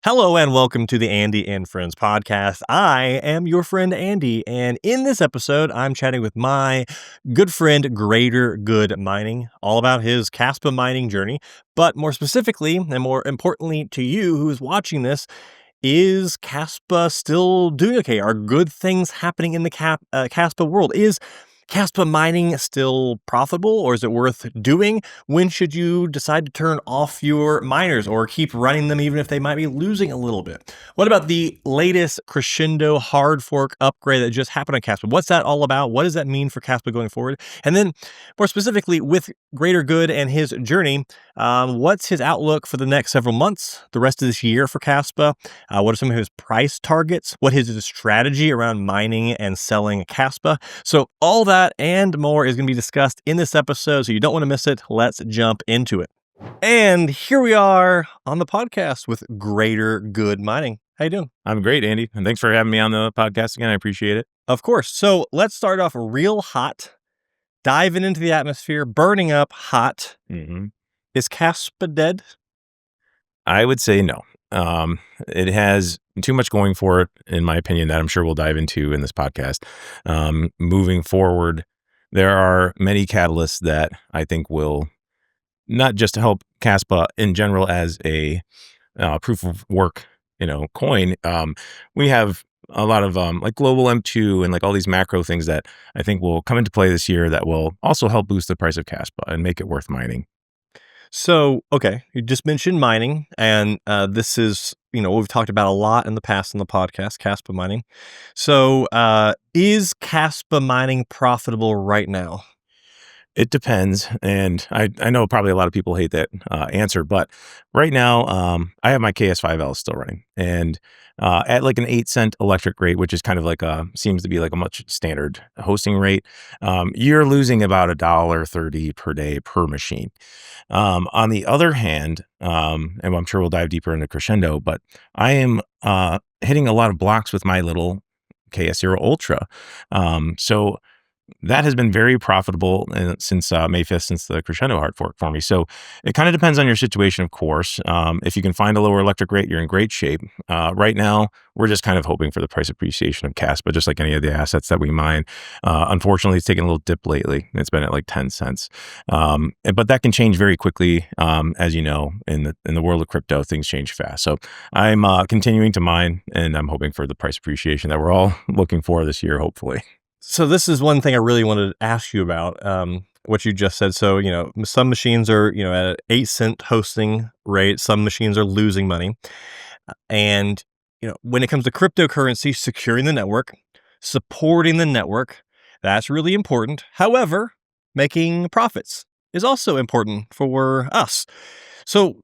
Hello and welcome to the Andy and Friends podcast. I am your friend Andy, and in this episode, I'm chatting with my good friend Greater Good Mining, all about his Caspa mining journey. But more specifically, and more importantly to you who's watching this, is Caspa still doing okay? Are good things happening in the Caspa world? Is Caspa mining still profitable, or is it worth doing? When should you decide to turn off your miners or keep running them even if they might be losing a little bit? What about the latest Crescendo hard fork upgrade that just happened on Caspa? What's that all about? What does that mean for Caspa going forward? And then, more specifically, with Greater Good and his journey, what's his outlook for the next several months, the rest of this year for Caspa? What are some of his price targets? What is his strategy around mining and selling Caspa? So all that and more is going to be discussed in this episode, so you don't want to miss it. Let's jump into it. And here we are on the podcast with Greater Good Mining. How you doing? I'm great, Andy, and thanks for having me on the podcast again. I appreciate it. Of course. So let's start off real hot, diving into the atmosphere, burning up hot. Is Caspa dead? I would say no. It has too much going for it, in my opinion, that I'm sure we'll dive into in this podcast. Moving forward, there are many catalysts that I think will not just help Caspa in general as a proof of work, coin. We have a lot of like global M2 and like all these macro things that I think will come into play this year that will also help boost the price of Caspa and make it worth mining. So, okay, you just mentioned mining, and this is, what we've talked about a lot in the past on the podcast, Caspa mining. So, is Caspa mining profitable right now? It depends, and I know probably a lot of people hate that answer, but right now I have my KS5L still running, and at like an 8 cent electric rate, which is kind of like seems to be like a much standard hosting rate, you're losing about $1.30 per day per machine. On the other hand, and I'm sure we'll dive deeper into Crescendo, but I am hitting a lot of blocks with my little KS0 Ultra, so that has been very profitable since May 5th, since the Crescendo hard fork for me. So it kind of depends on your situation, of course. If you can find a lower electric rate, you're in great shape. Right now, we're just kind of hoping for the price appreciation of Caspa, just like any of the assets that we mine. Unfortunately, it's taken a little dip lately. It's been at like 10 cents. But that can change very quickly. As you know, in the world of crypto, things change fast. So I'm continuing to mine, and I'm hoping for the price appreciation that we're all looking for this year, hopefully. So this is one thing I really wanted to ask you about, what you just said. So, some machines are, at an 8 cent hosting rate. Some machines are losing money. And, when it comes to cryptocurrency, securing the network, supporting the network, that's really important. However, making profits is also important for us. So,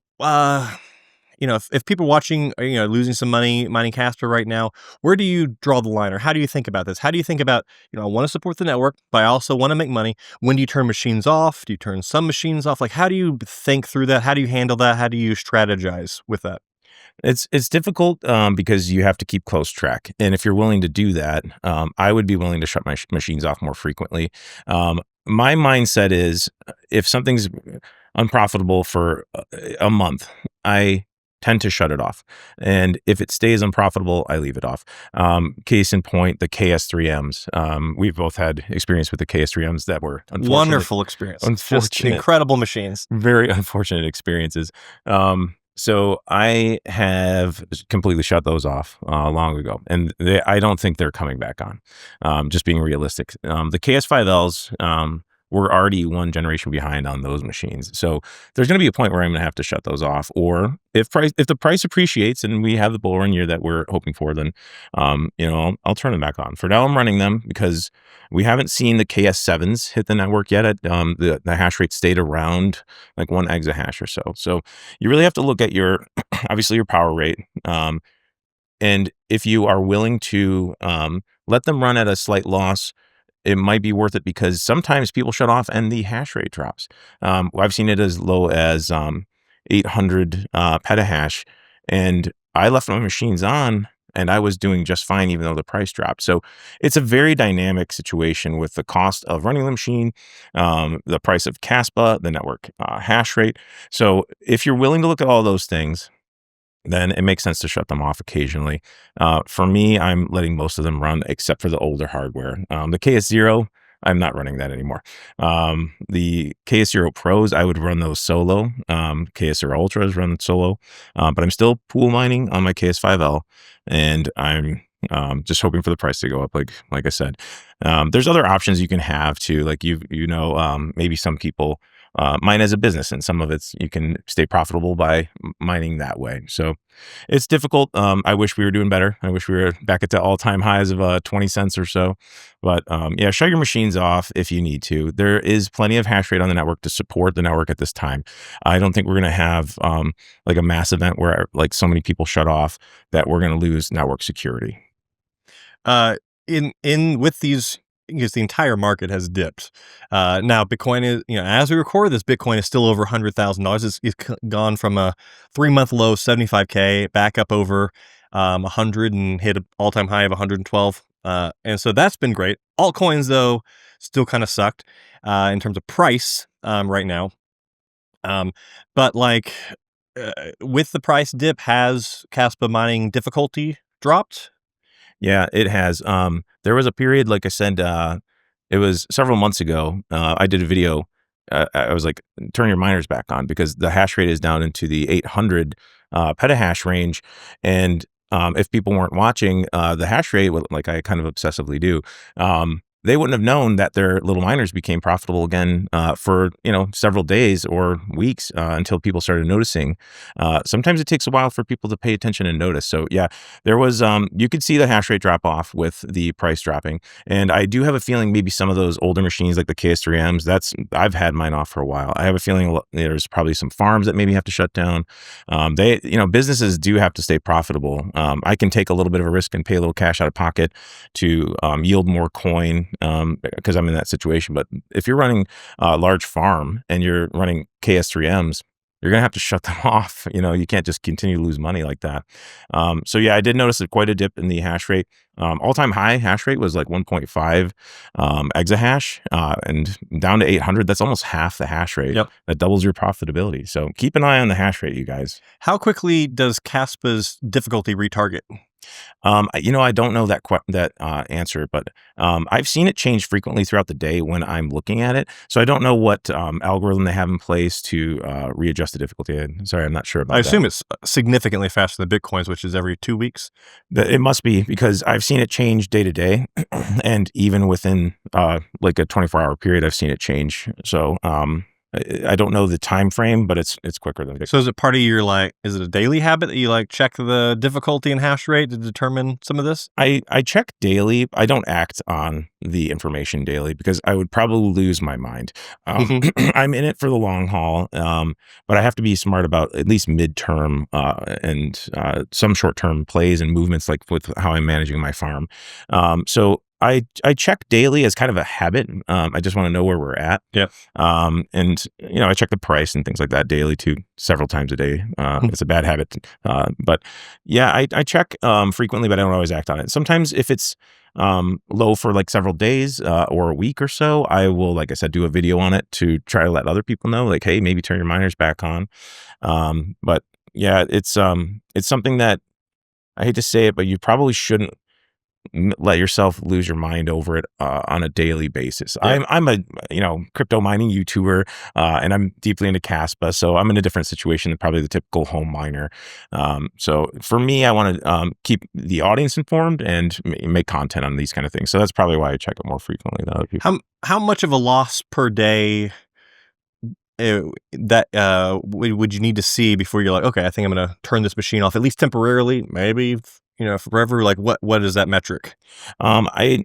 if people watching are, losing some money mining Casper right now, where do you draw the line, or how do you think about this? How do you think about, I want to support the network, but I also want to make money. When do you turn machines off? Do you turn some machines off? Like, how do you think through that? How do you handle that? How do you strategize with that? It's difficult because you have to keep close track. And if you're willing to do that, I would be willing to shut my machines off more frequently. My mindset is if something's unprofitable for a month, I tend to shut it off. And if it stays unprofitable, I leave it off. Case in point, the KS3Ms. We've both had experience with the KS3Ms that were Wonderful experience. Just incredible machines. Very unfortunate experiences. So I have completely shut those off long ago, and I don't think they're coming back on. Just being realistic. The KS5Ls, we're already one generation behind on those machines. So there's going to be a point where I'm going to have to shut those off. Or if the price appreciates and we have the bull run year that we're hoping for, then I'll turn them back on. For now, I'm running them because we haven't seen the KS7s hit the network yet. The hash rate stayed around like 1 exahash or so. So you really have to look at obviously your power rate. And if you are willing to let them run at a slight loss, it might be worth it because sometimes people shut off and the hash rate drops. I've seen it as low as 800 petahash, and I left my machines on and I was doing just fine even though the price dropped. So it's a very dynamic situation with the cost of running the machine, the price of Caspa, the network hash rate. So if you're willing to look at all those things, then it makes sense to shut them off occasionally. For me, I'm letting most of them run except for the older hardware. The KS0, I'm not running that anymore. The KS0 Pros, I would run those solo. KS0 Ultras run solo, but I'm still pool mining on my KS5L, and I'm just hoping for the price to go up. Like I said, there's other options you can have too. Like maybe some people mine as a business, and some of it's you can stay profitable by mining that way. So it's difficult. I wish we were doing better. I wish we were back at the all-time highs of 20 cents or so. But yeah, shut your machines off if you need to. There is plenty of hash rate on the network to support the network at this time. I don't think we're going to have like a mass event where like so many people shut off that we're going to lose network security. In with these, because the entire market has dipped. Now Bitcoin is, as we record this, Bitcoin is still over $100,000. It's gone from a 3-month low 75K back up over 100 and hit an all-time high of 112. And so that's been great. Altcoins though still kind of sucked in terms of price right now. But like with the price dip, has Caspa mining difficulty dropped? Yeah, it has. There was a period, like I said, it was several months ago. I did a video. I was like, turn your miners back on because the hash rate is down into the 800 petahash range. And if people weren't watching the hash rate, like I kind of obsessively do, they wouldn't have known that their little miners became profitable again for several days or weeks until people started noticing. Sometimes it takes a while for people to pay attention and notice. So yeah, there was you could see the hash rate drop off with the price dropping, and I do have a feeling maybe some of those older machines like the KS3Ms. I've had mine off for a while. I have a feeling there's probably some farms that maybe have to shut down. Businesses do have to stay profitable. I can take a little bit of a risk and pay a little cash out of pocket to yield more coin. Because I'm in that situation. But if you're running a large farm and you're running KS3Ms, you're going to have to shut them off. You can't just continue to lose money like that. So yeah, I did notice quite a dip in the hash rate. All-time high hash rate was like 1.5 exahash and down to 800. That's almost half the hash rate. Yep. That doubles your profitability. So keep an eye on the hash rate, you guys. How quickly does Caspa's difficulty retarget? I don't know that answer, but I've seen it change frequently throughout the day when I'm looking at it. So I don't know what algorithm they have in place to readjust the difficulty. Sorry, I'm not sure about that. I assume it's significantly faster than Bitcoin's, which is every 2 weeks. It must be because I've seen it change day to day, and even within like a 24-hour period, I've seen it change. So I don't know the time frame, but it's quicker than Bitcoin. So is it part of your is it a daily habit that you check the difficulty and hash rate to determine some of this? I check daily. I don't act on the information daily because I would probably lose my mind. I'm in it for the long haul, but I have to be smart about at least midterm and some short-term plays and movements like with how I'm managing my farm. So I check daily as kind of a habit. I just want to know where we're at. Yeah. And I check the price and things like that daily too, several times a day. It's a bad habit. But yeah, I check frequently, but I don't always act on it. Sometimes if it's low for like several days or a week or so, I will, like I said, do a video on it to try to let other people know, like, hey, maybe turn your miners back on. But yeah, it's something that I hate to say it, but you probably shouldn't let yourself lose your mind over it on a daily basis. Yeah. I'm a crypto mining YouTuber and I'm deeply into Caspa, so I'm in a different situation than probably the typical home miner. So for me, I want to keep the audience informed and make content on these kind of things. So that's probably why I check it more frequently than other people. How much of a loss per day that would you need to see before you're like, okay, I think I'm going to turn this machine off at least temporarily, maybe forever? Like what is that metric? I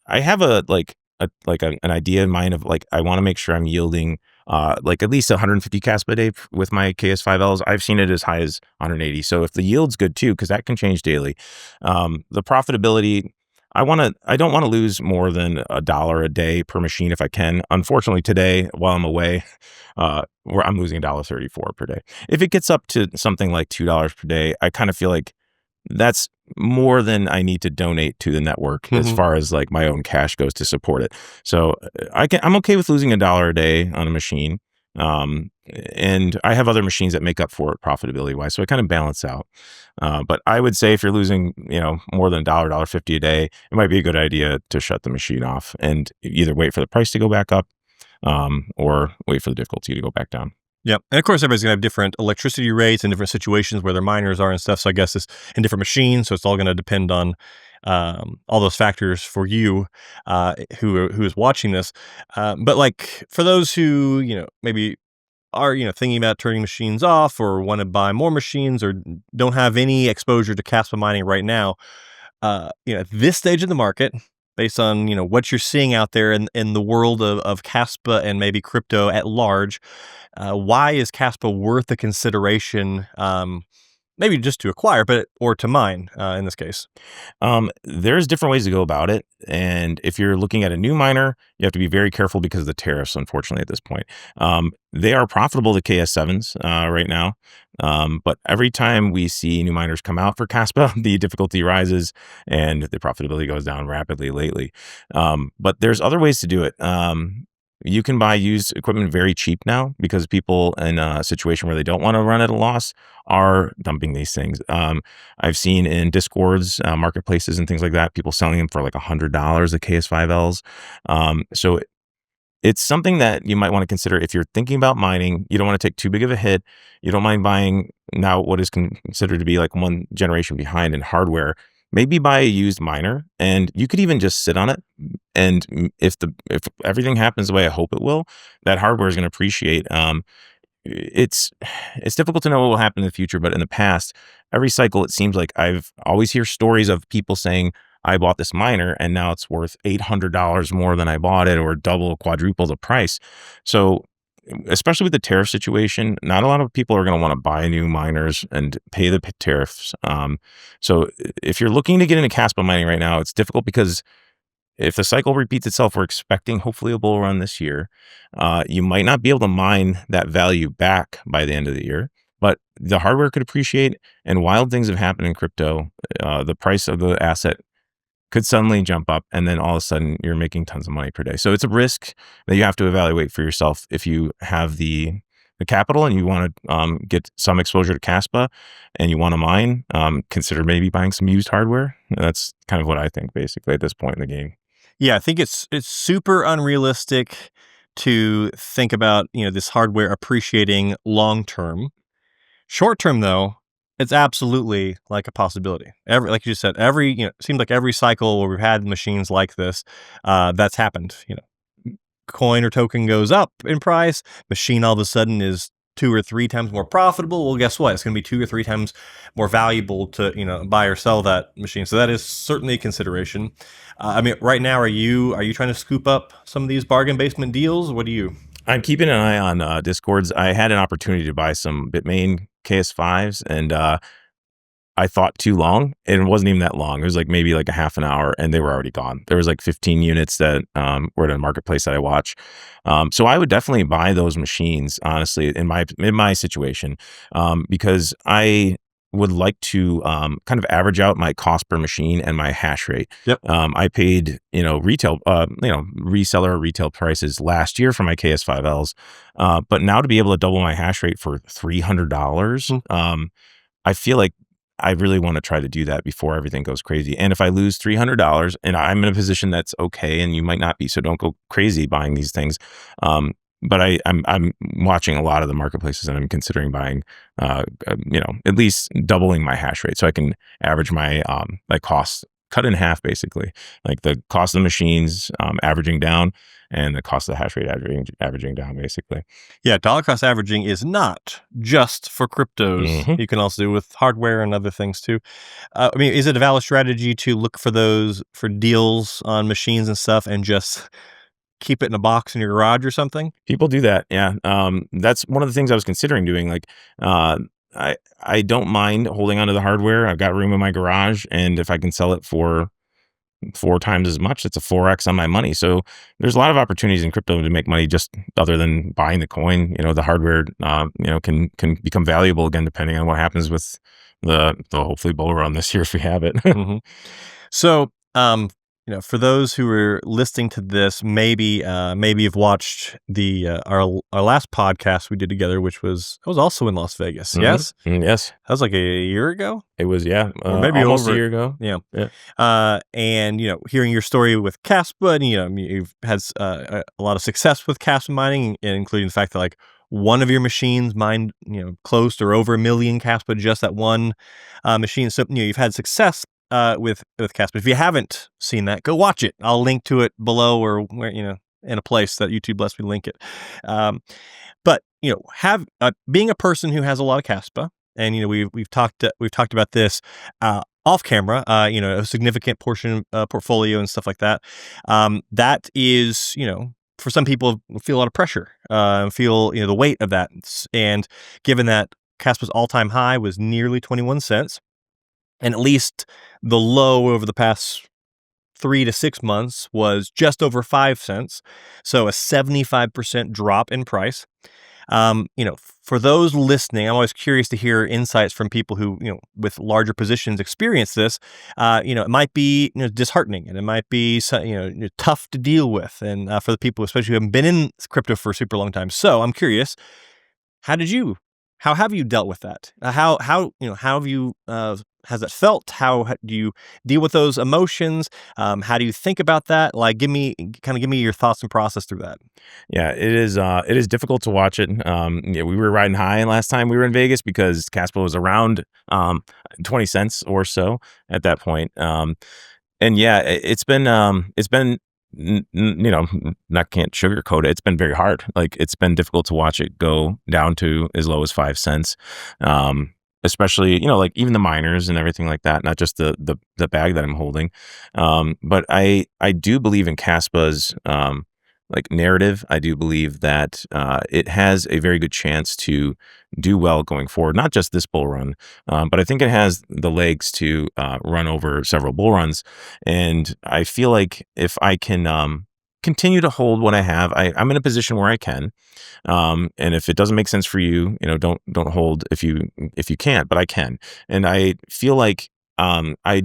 have an idea in mind of like I want to make sure I'm yielding like at least 150 Caspa a day with my KS5Ls. I've seen it as high as 180. So if the yield's good too, because that can change daily. The profitability, I don't want to lose more than $1 a day per machine if I can. Unfortunately, today while I'm away, where I'm losing $1.34 per day. If it gets up to something like $2 per day, I kind of feel like that's more than I need to donate to the network as far as like my own cash goes to support it. So I'm okay with losing $1 a day on a machine. Um, and I have other machines that make up for it profitability wise. So I kind of balance out. But I would say if you're losing, more than $1.50 a day, it might be a good idea to shut the machine off and either wait for the price to go back up, or wait for the difficulty to go back down. Yeah, and of course, everybody's gonna have different electricity rates and different situations where their miners are and stuff. So I guess it's in different machines. So it's all gonna depend on all those factors for you, who is watching this. But like for those who maybe are thinking about turning machines off or want to buy more machines or don't have any exposure to Caspa mining right now, at this stage of the market, based on what you're seeing out there in the world of Caspa and maybe crypto at large, why is Caspa worth the consideration? Maybe just to acquire, but or to mine in this case. There's different ways to go about it. And if you're looking at a new miner, you have to be very careful because of the tariffs, unfortunately, at this point. They are profitable to KS7s right now. But every time we see new miners come out for Caspa, the difficulty rises and the profitability goes down rapidly lately. But there's other ways to do it. You can buy used equipment very cheap now because people in a situation where they don't want to run at a loss are dumping these things. I've seen in Discords, marketplaces and things like that, people selling them for like $100 a KS5Ls. So it's something that you might want to consider if you're thinking about mining. You don't want to take too big of a hit. You don't mind buying now what is considered to be like one generation behind in hardware. Maybe buy a used miner, and you could even just sit on it. And if everything happens the way I hope it will, that hardware is going to appreciate. It's difficult to know what will happen in the future, but in the past, every cycle, it seems like I've always hear stories of people saying, I bought this miner and now it's worth $800 more than I bought it, or double, quadruple the price. So especially with the tariff situation, not a lot of people are going to want to buy new miners and pay the tariffs. So if you're looking to get into Caspa mining right now, it's difficult because if the cycle repeats itself, we're expecting hopefully a bull run this year. You might not be able to mine that value back by the end of the year, but the hardware could appreciate, and wild things have happened in crypto. The price of the asset could suddenly jump up, and then all of a sudden you're making tons of money per day. So it's a risk that you have to evaluate for yourself. If you have the capital and you want to get some exposure to Caspa and you want to mine, consider maybe buying some used hardware. That's kind of what I think basically at this point in the game. Yeah, I think it's super unrealistic to think about this hardware appreciating long term. Short term, though, it's absolutely like a possibility. Like you just said, it seems like every cycle where we've had machines like this, that's happened. Coin or token goes up in price, machine all of a sudden is 2 or 3 times more profitable. Well, guess what? It's going to be 2 or 3 times more valuable to buy or sell that machine. So that is certainly a consideration. I mean, right now, are you trying to scoop up some of these bargain basement deals? What do you? I'm keeping an eye on Discords. I had an opportunity to buy some Bitmain KS5s, and I thought too long, and it wasn't even that long. It was like maybe like a half an hour, and they were already gone. There was like 15 units that were at a marketplace that I watch. So I would definitely buy those machines, honestly, in my situation, because I would like to kind of average out my cost per machine and my hash rate. Yep. I paid retail reseller retail prices last year for my KS5Ls, but now to be able to double my hash rate for $300, I feel like I really want to try to do that before everything goes crazy. And if I lose $300, and I'm in a position that's okay, and you might not be, so don't go crazy buying these things. But I'm watching a lot of the marketplaces, and I'm considering buying, at least doubling my hash rate, so I can average my costs, cut in half, basically, like the cost of the machines averaging down, and the cost of the hash rate averaging down, basically. Yeah, dollar cost averaging is not just for cryptos. Mm-hmm. You can also do it with hardware and other things too. I mean, is it a valid strategy to look for deals on machines and stuff and just keep it in a box in your garage or something? People do that, yeah. That's one of the things I was considering doing. Like, I don't mind holding onto the hardware. I've got room in my garage, and if I can sell it for 4 times as much, it's a 4x on my money. So there's a lot of opportunities in crypto to make money just other than buying the coin. The hardware, can become valuable again, depending on what happens with the hopefully bull run this year if we have it. So, For those who are listening to this, maybe you've watched the our last podcast we did together, which was also in Las Vegas. Yes, Yes, that was like a year ago, it was. Yeah, or maybe almost a over. year ago. Yeah, Yeah. and hearing your story with Caspa, and you've had a lot of success with Caspa mining, and including the fact that like one of your machines mined close or over 1 million Caspa, just that one machine. So you've had success with Caspa. If you haven't seen that, go watch it. I'll link to it below, or where in a place that YouTube lets me link it. But have being a person who has a lot of Caspa, and we've talked about this off camera. A significant portion portfolio and stuff like that. That is for some people feel a lot of pressure, feel the weight of that, and given that Caspa's all-time high was nearly 21 cents, and at least the low over the past 3 to 6 months was just over 5 cents, so a 75% drop in price. For those listening, I'm always curious to hear insights from people who, with larger positions experience this. It might be disheartening, and it might be tough to deal with, and for the people especially who haven't been in crypto for a super long time. So I'm curious, how did you? How have you dealt with that? How have you? Has it felt? Do you deal with those emotions? How do you think about that? Like, give me your thoughts and process through that. Yeah, it is. It is difficult to watch it. Yeah, we were riding high last time we were in Vegas because Caspa was around 20 cents or so at that point. And yeah, it's been not can't sugarcoat it. It's been very hard. Like it's been difficult to watch it go down to as low as 5 cents. Especially like even the miners and everything like that, not just the bag that I'm holding. But I do believe in Caspa's like narrative. I do believe that it has a very good chance to do well going forward, not just this bull run, but I think it has the legs to run over several bull runs. And I feel like if I can continue to hold what I have, I'm in a position where I can. And if it doesn't make sense for you, don't hold if you can't, but I can. And I feel like I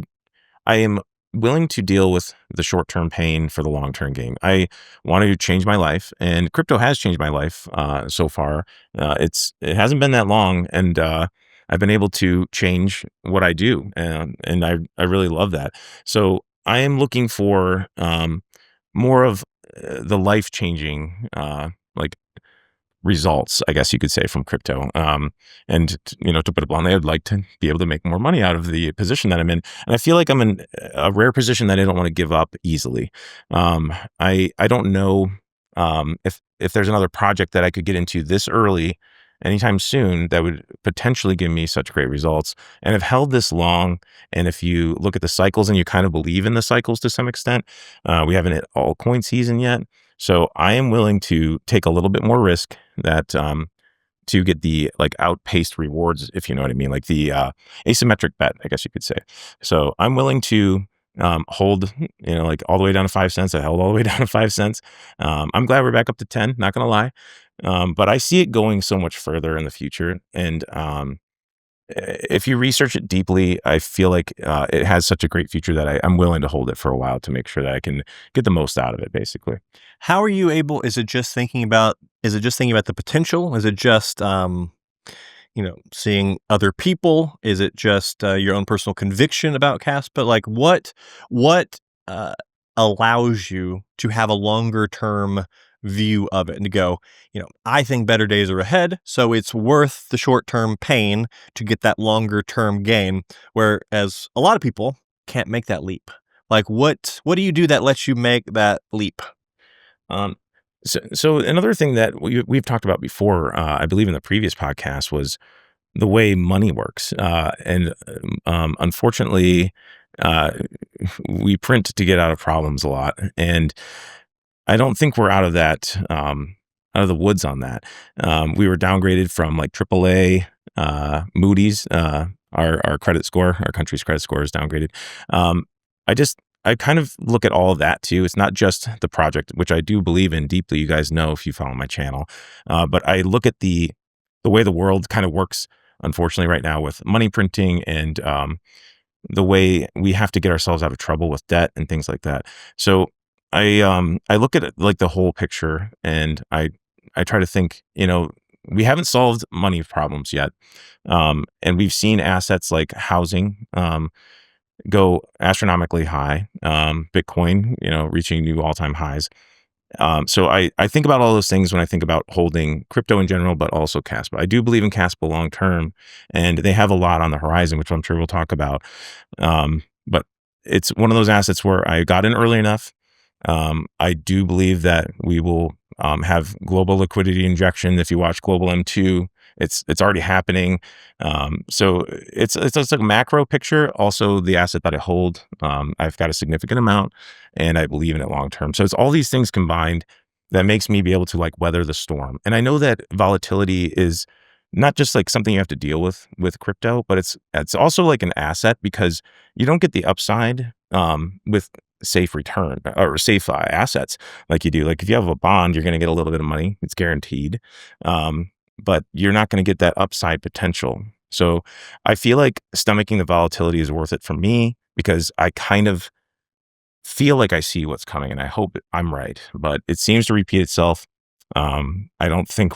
am willing to deal with the short-term pain for the long-term gain. I want to change my life, and crypto has changed my life so far. It hasn't been that long, and I've been able to change what I do, and I really love that. So I am looking for more of the life-changing like results, I guess you could say, from crypto. And to put it bluntly, I'd like to be able to make more money out of the position that I'm in. And I feel like I'm in a rare position that I don't want to give up easily. I don't know if there's another project that I could get into this early anytime soon that would potentially give me such great results and have held this long. And if you look at the cycles and you kind of believe in the cycles to some extent, we haven't hit altcoin season yet. So I am willing to take a little bit more risk that to get the like outpaced rewards, if you know what I mean, like the asymmetric bet, I guess you could say. So I'm willing to hold, like all the way down to 5 cents. I held all the way down to 5 cents. I'm glad we're back up to 10, not gonna lie. But I see it going so much further in the future. And if you research it deeply, I feel like it has such a great future that I'm willing to hold it for a while to make sure that I can get the most out of it, basically. How are you able? Is it just thinking about? Is it just thinking about the potential? Is it just seeing other people? Is it just your own personal conviction about Caspa? Like what uh, allows you to have a longer term view of it and to go, I think better days are ahead, so it's worth the short term pain to get that longer term gain. Whereas a lot of people can't make that leap. Like what do you do that lets you make that leap? Um, so another thing that we've talked about before, I believe in the previous podcast, was the way money works. And unfortunately, uh, we print to get out of problems a lot. And I don't think we're out of that, out of the woods on that. We were downgraded from like AAA, Moody's, our credit score, our country's credit score is downgraded. Um, I just, I kind of look at all of that too. It's not just the project, which I do believe in deeply. You guys know if you follow my channel, but I look at the way the world kind of works, unfortunately, right now with money printing and the way we have to get ourselves out of trouble with debt and things like that. So I look at it like the whole picture, and I try to think, we haven't solved money problems yet. And we've seen assets like housing go astronomically high, Bitcoin, reaching new all-time highs. So I think about all those things when I think about holding crypto in general, but also Caspa. I do believe in Caspa long term, and they have a lot on the horizon, which I'm sure we'll talk about. But it's one of those assets where I got in early enough. I do believe that we will have global liquidity injection. If you watch Global M2, it's already happening. So it's a macro picture. Also, the asset that I hold, I've got a significant amount, and I believe in it long term. So it's all these things combined that makes me be able to like weather the storm. And I know that volatility is not just like something you have to deal with crypto, but it's also like an asset because you don't get the upside with safe return or safe assets like you do. Like if you have a bond, you're going to get a little bit of money; it's guaranteed, but you're not going to get that upside potential. So I feel like stomaching the volatility is worth it for me because I kind of feel like I see what's coming, and I hope I'm right, but it seems to repeat itself. I don't think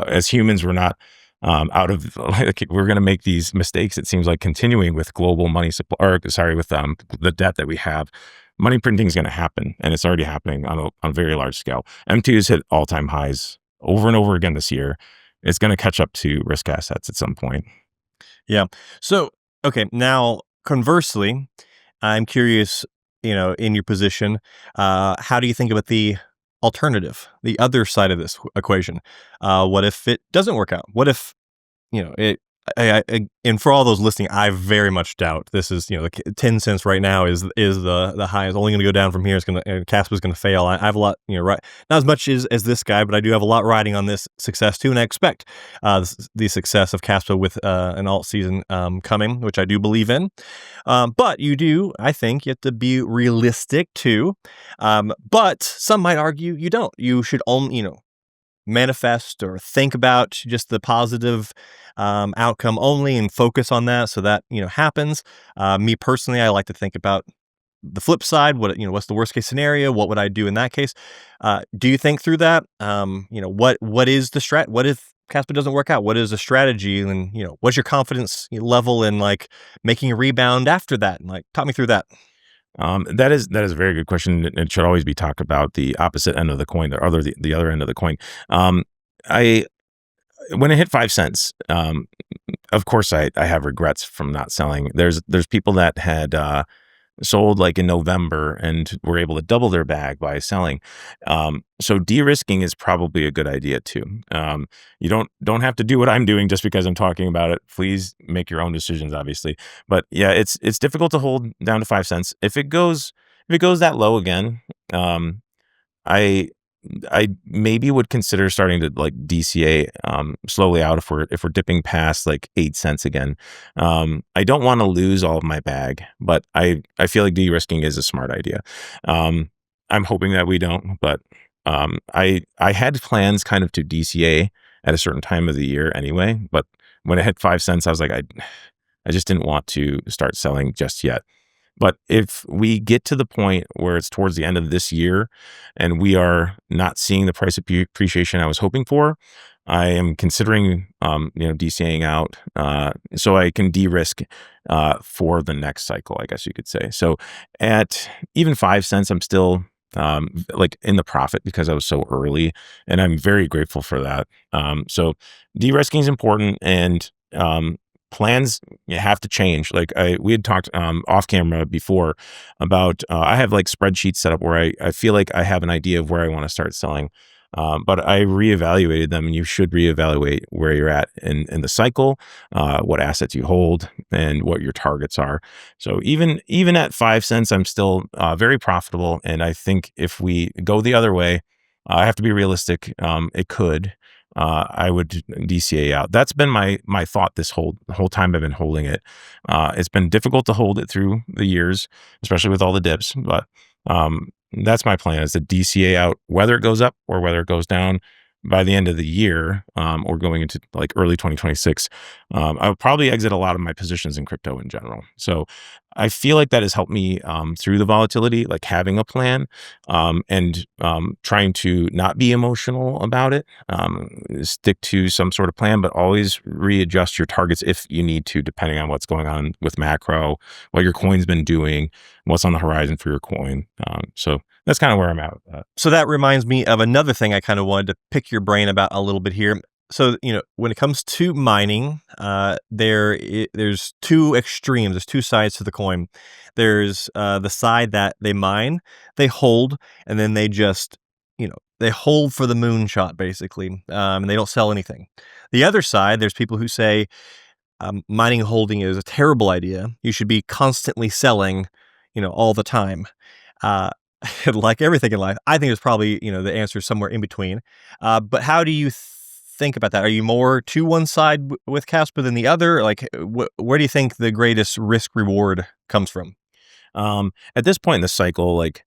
as humans we're not out of like we're going to make these mistakes. It seems like continuing with global money supply, or sorry, with the debt that we have. Money printing is going to happen, and it's already happening on a very large scale. M2 has hit all-time highs over and over again this year. It's going to catch up to risk assets at some point. Yeah. So, okay, now conversely, I'm curious, in your position, how do you think about the alternative, the other side of this equation? What if it doesn't work out? What if, it, and for all those listening, I very much doubt this is, like 10 cents right now is the high. It's only going to go down from here. It's going to, and Caspa's going to fail. I have a lot, right. Not as much as this guy, but I do have a lot riding on this success too. And I expect the success of Caspa with an alt season coming, which I do believe in. But I think you have to be realistic too. But some might argue you don't. You should only, manifest or think about just the positive outcome only and focus on that so that happens. Me personally, I like to think about the flip side. What's the worst case scenario? What would I do in that case? Do you think through that? What is the what if Caspa doesn't work out? What is the strategy? And what's your confidence level in like making a rebound after that? And like talk me through that. That is a very good question. It should always be talked about the opposite end of the coin, the other end of the coin. I When it hit 5 cents, of course I have regrets from not selling. There's people that had sold like in November and were able to double their bag by selling. So de-risking is probably a good idea too. You don't have to do what I'm doing just because I'm talking about it. Please make your own decisions, obviously. But yeah, it's difficult to hold down to 5 cents. If it goes that low again, I I maybe would consider starting to like DCA slowly out if we're dipping past like 8 cents again. I don't want to lose all of my bag, but I feel like de-risking is a smart idea. Um, I'm hoping that we don't, but I had plans kind of to DCA at a certain time of the year anyway. But when it hit 5 cents, I was like, I just didn't want to start selling just yet. But if we get to the point where it's towards the end of this year and we are not seeing the price appreciation I was hoping for, I am considering, DCAing out so I can de-risk for the next cycle, I guess you could say. So at even 5 cents, I'm still like in the profit because I was so early, and I'm very grateful for that. So de-risking is important, and plans have to change. Like we had talked off camera before about I have like spreadsheets set up where I feel like I have an idea of where I want to start selling. But I reevaluated them, and you should reevaluate where you're at in the cycle, what assets you hold, and what your targets are. So even at 5 cents, I'm still very profitable. And I think if we go the other way, I have to be realistic. It could. I would DCA out. That's been my thought this whole time I've been holding it. It's been difficult to hold it through the years, especially with all the dips. But that's my plan: is to DCA out whether it goes up or whether it goes down by the end of the year, or going into like early 2026. I'll probably exit a lot of my positions in crypto in general. So I feel like that has helped me through the volatility, like having a plan and trying to not be emotional about it. Stick to some sort of plan, but always readjust your targets if you need to, depending on what's going on with macro, what your coin's been doing, what's on the horizon for your coin. So that's kind of where I'm at with that. So that reminds me of another thing I kind of wanted to pick your brain about a little bit here. So, when it comes to mining, there's two extremes. There's two sides to the coin. There's the side that they mine, they hold, and then they just, they hold for the moonshot, basically, and they don't sell anything. The other side, there's people who say mining and holding is a terrible idea. You should be constantly selling, all the time. Uh, like everything in life, I think there's probably, the answer is somewhere in between. But how do you think about that? Are you more to one side with Caspa than the other? Like, where do you think the greatest risk reward comes from? At this point in the cycle, like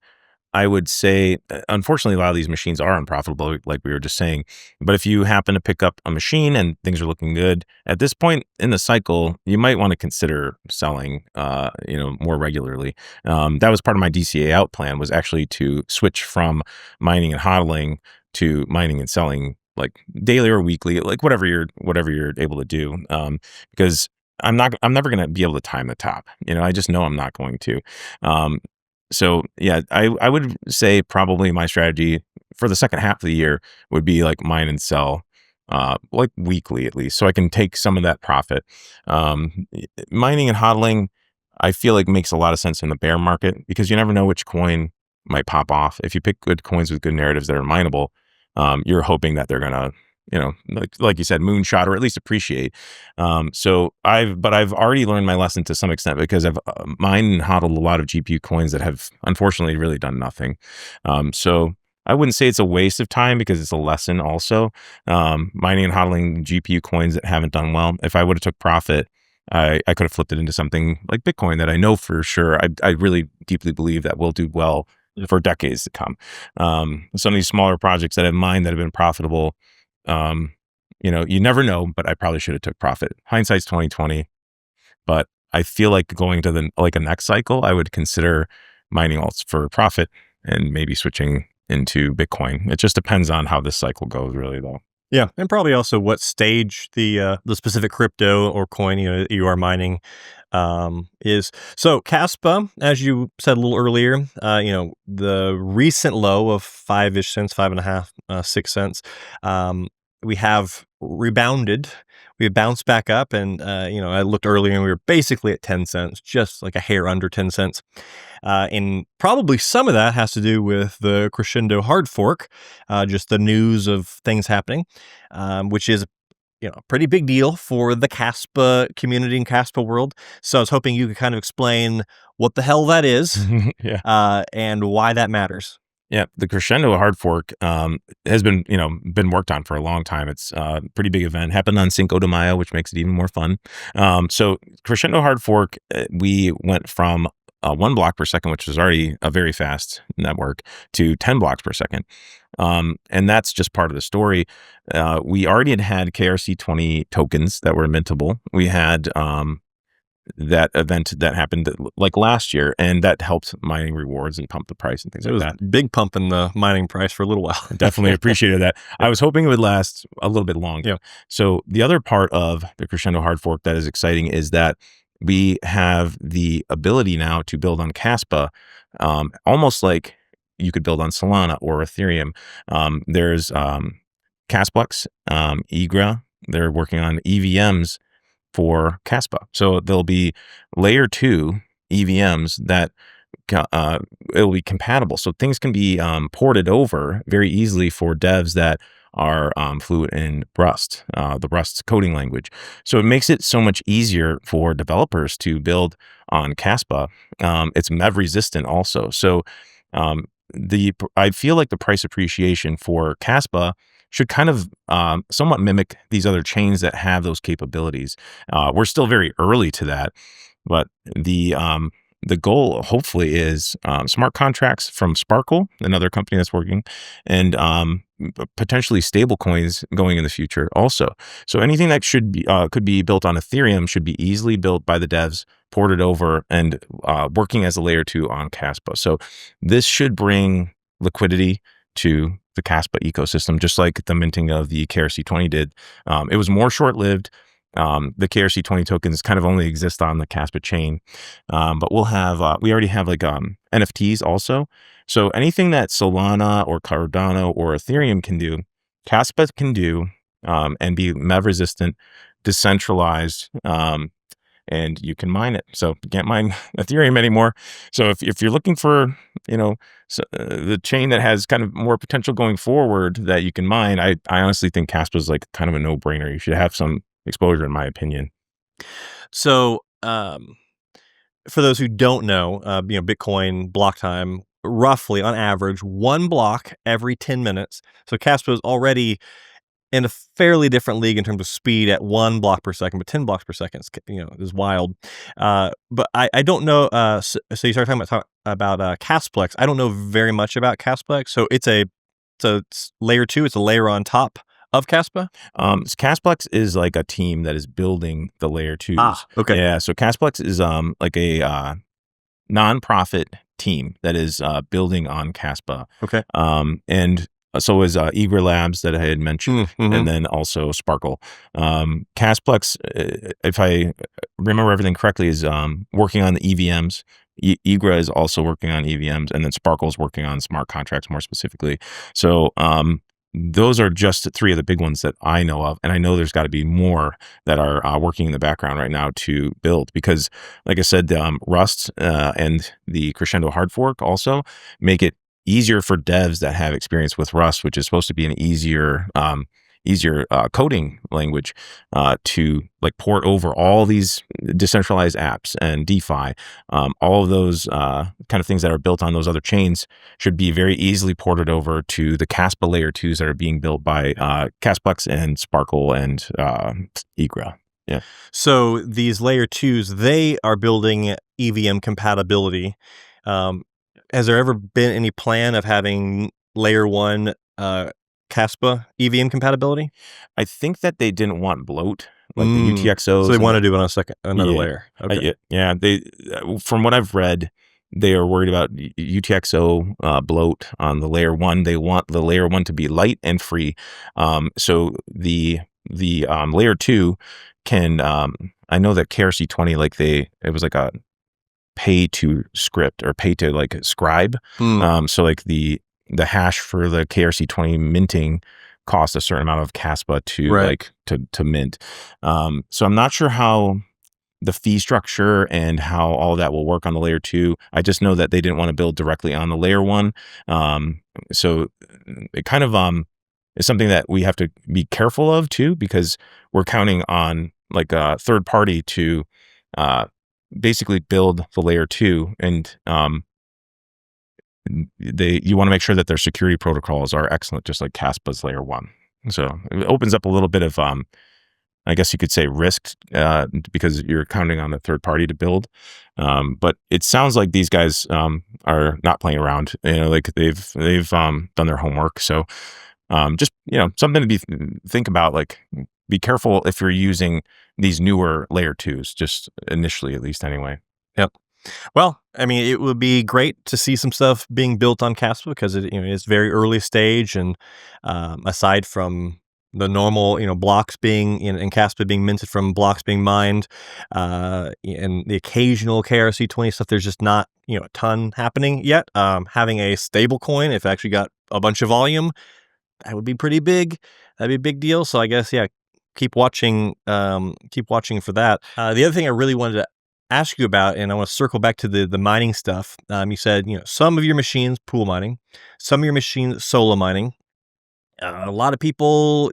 I would say, unfortunately, a lot of these machines are unprofitable, like we were just saying. But if you happen to pick up a machine and things are looking good, at this point in the cycle, you might want to consider selling, more regularly. That was part of my DCA out plan, was actually to switch from mining and hodling to mining and selling, like daily or weekly, like whatever you're able to do. Because I'm never going to be able to time the top. I just know I'm not going to. Um, so yeah, I would say probably my strategy for the second half of the year would be like mine and sell, like weekly at least, so I can take some of that profit. Mining and hodling, I feel like makes a lot of sense in the bear market because you never know which coin might pop off. If you pick good coins with good narratives that are mineable, you're hoping that they're gonna, like you said, moonshot or at least appreciate. But I've already learned my lesson to some extent because I've mined and hodled a lot of GPU coins that have unfortunately really done nothing. So I wouldn't say it's a waste of time because it's a lesson also. Mining and hodling GPU coins that haven't done well. If I would have took profit, I could have flipped it into something like Bitcoin that I know for sure. I really deeply believe that will do well for decades to come. Some of these smaller projects that I've mined that have been profitable, um, you never know, but I probably should have took profit. Hindsight's 2020, but I feel like going to a next cycle, I would consider mining alts for profit and maybe switching into Bitcoin. It just depends on how this cycle goes, really, though. Yeah, and probably also what stage the specific crypto or coin you are mining is. So Caspa, as you said a little earlier, the recent low of 5-ish cents, 5.5, 6 cents, we have rebounded. We have bounced back up, and I looked earlier, and we were basically at 10 cents, just like a hair under 10 cents. And probably some of that has to do with the Crescendo hard fork, just the news of things happening, which is a pretty big deal for the Caspa community and Caspa world. So I was hoping you could kind of explain what the hell that is, Yeah. and why that matters. Yeah, the Crescendo hard fork has been worked on for a long time. It's a pretty big event. Happened on Cinco de Mayo, which makes it even more fun. So Crescendo hard fork, we went from 1 block per second, which was already a very fast network, to 10 blocks per second. And that's just part of the story. We already had KRC20 tokens that were mintable. We had that event that happened like last year, and that helped mining rewards and pump the price and things It like was that. big pump in the mining price for a little while. Definitely appreciated that. I was hoping it would last a little bit longer. Yeah. So the other part of the Crescendo hard fork that is exciting is that we have the ability now to build on Caspa, almost like you could build on Solana or Ethereum. There's Casplex, Egra. They're working on EVMs for Caspa. So there'll be layer 2 EVMs that it'll be compatible. So things can be ported over very easily for devs that are fluent in Rust, the Rust coding language. So it makes it so much easier for developers to build on Caspa. It's MEV resistant also. So I feel like the price appreciation for Caspa should kind of somewhat mimic these other chains that have those capabilities. We're still very early to that, but the goal hopefully is smart contracts from Sparkle, another company that's working, and potentially stable coins going in the future also. So anything that should be could be built on Ethereum should be easily built by the devs ported over and working as a layer 2 on Caspa. So this should bring liquidity to the Caspa ecosystem, just like the minting of the KRC20 did. It was more short-lived. The KRC20 tokens kind of only exist on the Caspa chain, but we already have like NFTs also. So anything that Solana or Cardano or Ethereum can do, Caspa can do, and be MEV resistant, decentralized, and you can mine it. So you can't mine Ethereum anymore. So if you're looking for, the chain that has kind of more potential going forward that you can mine, I honestly think Caspa is like kind of a no-brainer. You should have some exposure, in my opinion. So, for those who don't know, Bitcoin block time, roughly on average, one block every 10 minutes. So Caspa is already in a fairly different league in terms of speed at 1 block per second, but 10 blocks per second is wild. But I don't know. So you started talking about Casplex. I don't know very much about Casplex. So it's layer 2. It's a layer on top of Caspa. Casplex is like a team that is building the layer 2s. Okay. Yeah. So Casplex is like a nonprofit team that is building on Caspa. Okay. And so is Eager Labs that I had mentioned, and then also Sparkle. Casplex, if I remember everything correctly, is working on the EVMs. Eagra is also working on EVMs, and then Sparkle is working on smart contracts more specifically. So those are just 3 of the big ones that I know of, and I know there's got to be more that are working in the background right now to build, because like I said, Rust and the Crescendo hard fork also make it easier for devs that have experience with Rust, which is supposed to be an easier coding language, to like port over all these decentralized apps and DeFi. All of those kind of things that are built on those other chains should be very easily ported over to the Caspa layer 2s that are being built by Casplex and Sparkle and Egra. Yeah. So these layer 2s, they are building EVM compatibility. Has there ever been any plan of having layer 1 Caspa EVM compatibility? I think that they didn't want bloat, like the UTXOs. So they want to do it on another layer. Okay. Yeah. They, from what I've read, they are worried about UTXO bloat on the layer 1. They want the layer 1 to be light and free. So the layer 2 can, I know that KRC20, it was like a pay to script or pay to like scribe. So like the hash for the KRC20 minting cost a certain amount of Caspa to mint. So I'm not sure how the fee structure and how all that will work on the layer 2. I just know that they didn't want to build directly on the layer 1. So it kind of is something that we have to be careful of too, because we're counting on like a third party to basically build the layer 2, and you want to make sure that their security protocols are excellent, just like Caspa's layer 1. So it opens up a little bit of I guess you could say risk, because you're counting on the third party to build. But it sounds like these guys are not playing around. Like they've done their homework. So just something to think about. Like, be careful if you're using these newer layer 2s, just initially, at least, anyway. Yep. Well, I mean, it would be great to see some stuff being built on Caspa, because it's very early stage, and aside from the normal blocks being in Caspa being minted from blocks being mined, and the occasional KRC20 stuff, there's just not a ton happening yet. Having a stable coin, if it actually got a bunch of volume, that would be pretty big. That'd be a big deal. So I guess keep watching for that. The other thing I really wanted to ask you about, and I want to circle back to the mining stuff. You said some of your machines pool mining, some of your machines solo mining. A lot of people,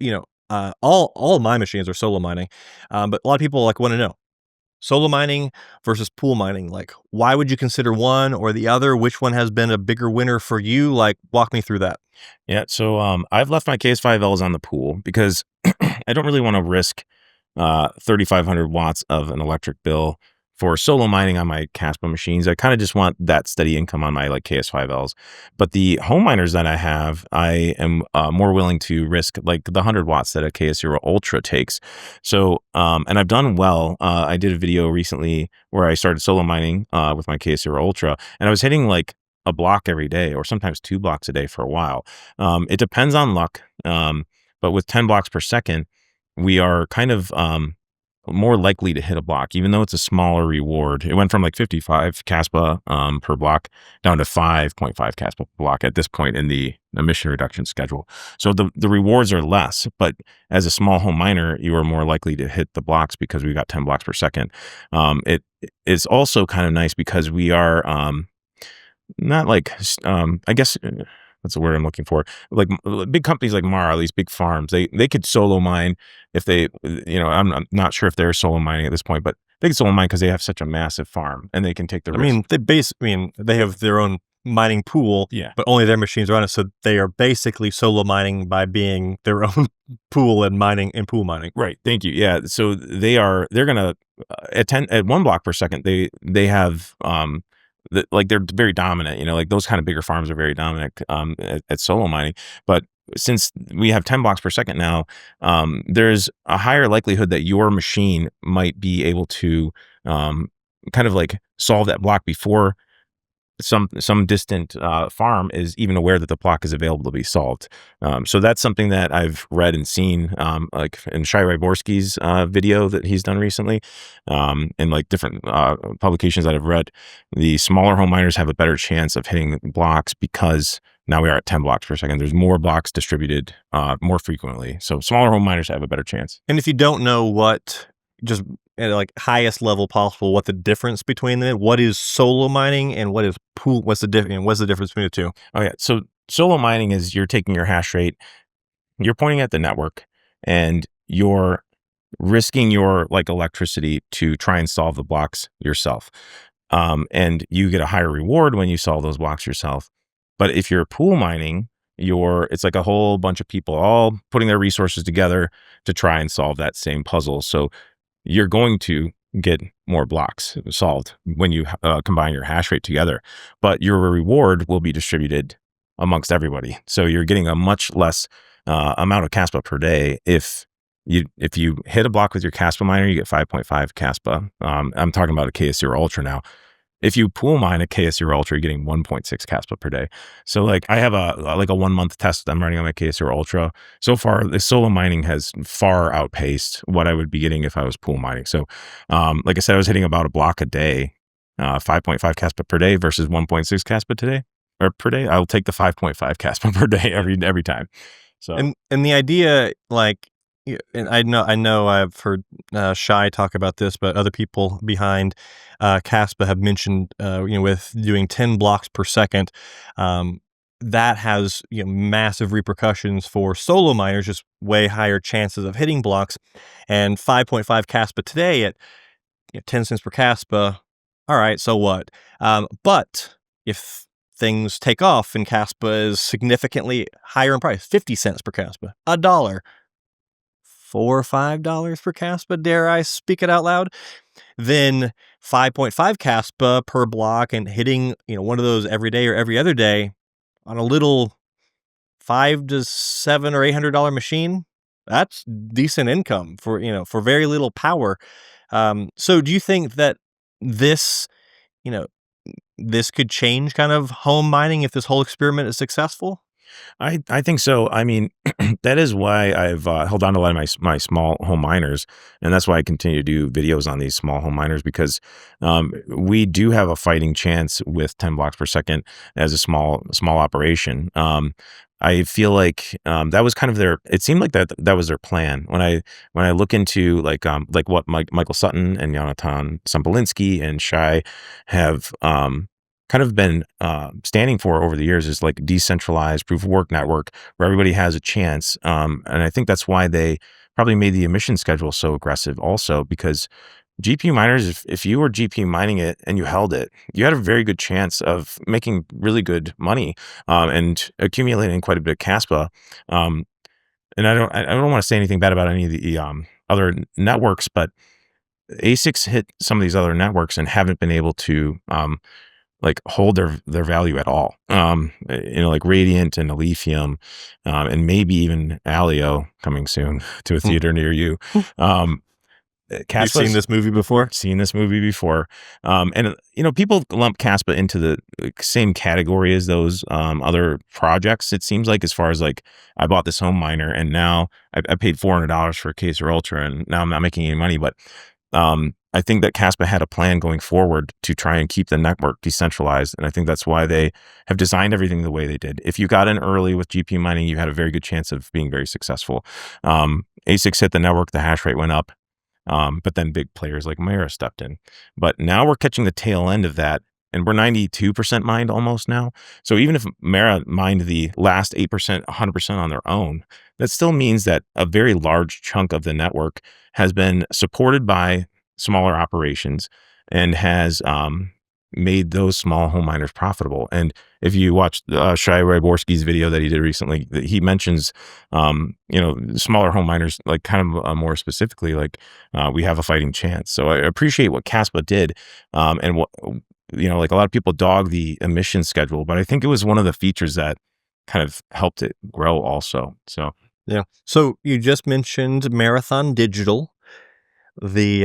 all of my machines are solo mining, but a lot of people want to know solo mining versus pool mining. Like, why would you consider one or the other? Which one has been a bigger winner for you? Like, walk me through that. Yeah. So I've left my KS5Ls on the pool because I don't really want to risk 3,500 watts of an electric bill for solo mining on my Caspa machines. I kind of just want that steady income on my like KS5Ls. But the home miners that I have, I am more willing to risk like the 100 watts that a KS0 Ultra takes. So, and I've done well. I did a video recently where I started solo mining with my KS0 Ultra, and I was hitting like a block every day or sometimes 2 blocks a day for a while. It depends on luck. But with 10 blocks per second, we are kind of more likely to hit a block, even though it's a smaller reward. It went from like 55 Caspa per block down to 5.5 Caspa per block at this point in the emission reduction schedule. So the rewards are less, but as a small home miner, you are more likely to hit the blocks because we got 10 blocks per second. It is also kind of nice because we are not like, I guess that's the word I'm looking for. Like big companies like Mara, these big farms, they could solo mine if they, I'm not sure if they're solo mining at this point, but they can solo mine because they have such a massive farm and they can take the I risk. mean, they have their own mining pool, Yeah. but only their machines are on it. So they are basically solo mining by being their own pool and mining and pool mining. Right. Thank you. Yeah. So they're gonna at 1 block per second. They have like they're very dominant. Like those kind of bigger farms are very dominant at solo mining. But since we have 10 blocks per second now, there's a higher likelihood that your machine might be able to kind of like solve that block before some distant farm is even aware that the block is available to be solved. So that's something that I've read and seen, like in Shai Ryborski's video that he's done recently, in like different publications that I've read. The smaller home miners have a better chance of hitting blocks because now we are at 10 blocks per second. There's more blocks distributed more frequently. So smaller home miners have a better chance. And if you don't know what, just at like highest level possible, what the difference between them, what is solo mining and what is pool, what's the difference between the two? Oh yeah. So solo mining is you're taking your hash rate, you're pointing at the network, and you're risking your like electricity to try and solve the blocks yourself. And you get a higher reward when you solve those blocks yourself. But if you're pool mining, it's like a whole bunch of people all putting their resources together to try and solve that same puzzle. So you're going to get more blocks solved when you combine your hash rate together, but your reward will be distributed amongst everybody. So you're getting a much less amount of Caspa per day. If you hit a block with your Caspa miner, you get 5.5 Caspa. I'm talking about a KS0 Ultra now. If you pool mine a KS0 Ultra, you're getting 1.6 Caspa per day. So like I have a 1 month test I'm running on my KS0 Ultra. So far, the solo mining has far outpaced what I would be getting if I was pool mining. So like I said, I was hitting about a block a day, 5.5 Caspa per day versus 1.6 Caspa today or per day. I'll take the 5.5 Caspa per day every time. So And the idea, like, and I know I've heard Shai talk about this, but other people behind Caspa have mentioned, with doing 10 blocks per second, that has massive repercussions for solo miners, just way higher chances of hitting blocks. And 5.5 Caspa today at 10 cents per Caspa, all right, so what? But if things take off and Caspa is significantly higher in price, 50 cents per Caspa, $1, $4 or $5 per Caspa, dare I speak it out loud, then 5.5 Caspa per block and hitting, one of those every day or every other day on a little $500 to $700 or $800 machine, that's decent income for very little power. So do you think that this, this could change kind of home mining if this whole experiment is successful? I think so. I mean, that is why I've held on to a lot of my small home miners, and that's why I continue to do videos on these small home miners because we do have a fighting chance with 10 blocks per second as a small operation. I feel like that was kind of it seemed like that was their plan. When I look into like what Michael Sutton and Jonathan Sampolinsky and Shai have kind of been standing for over the years is like decentralized proof of work network where everybody has a chance. And I think that's why they probably made the emission schedule so aggressive also because GPU miners, if you were GPU mining it and you held it, you had a very good chance of making really good money and accumulating quite a bit of Caspa. And I don't want to say anything bad about any of the other networks, but ASICs hit some of these other networks and haven't been able to like hold their value at all. Like Radiant and Aletheum, and maybe even Alio coming soon to a Hmm. theater near you. Um, You've seen Caspa's this movie before? seen this movie before. And people lump Caspa into the same category as those other projects. It seems like, as far as like, I bought this home miner and now I paid $400 for a Caser Ultra and now I'm not making any money. But I think that Caspa had a plan going forward to try and keep the network decentralized. And I think that's why they have designed everything the way they did. If you got in early with GPU mining, you had a very good chance of being very successful. ASICs hit the network, the hash rate went up. But then big players like Mara stepped in. But now we're catching the tail end of that, and we're 92% mined almost now. So even if Mara mined the last 8%, 100% on their own, that still means that a very large chunk of the network has been supported by smaller operations and has made those small home miners profitable. And if you watch Shai Ryborski's video that he did recently, he mentions, smaller home miners, like kind of more specifically, like we have a fighting chance. So I appreciate what Caspa did. And what, like a lot of people dog the emission schedule, but I think it was one of the features that kind of helped it grow also. So Yeah. So you just mentioned Marathon Digital, the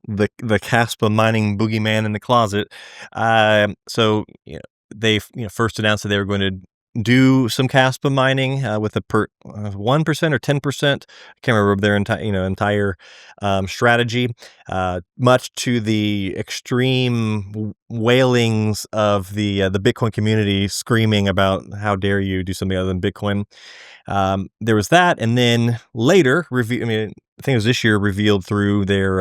Caspa mining boogeyman in the closet. So they first announced that they were going to do some Caspa mining with a 1% or 10%. I can't remember their entire strategy. Much to the extreme wailings of the Bitcoin community, screaming about how dare you do something other than Bitcoin. There was that, and then later, I think it was this year, revealed through their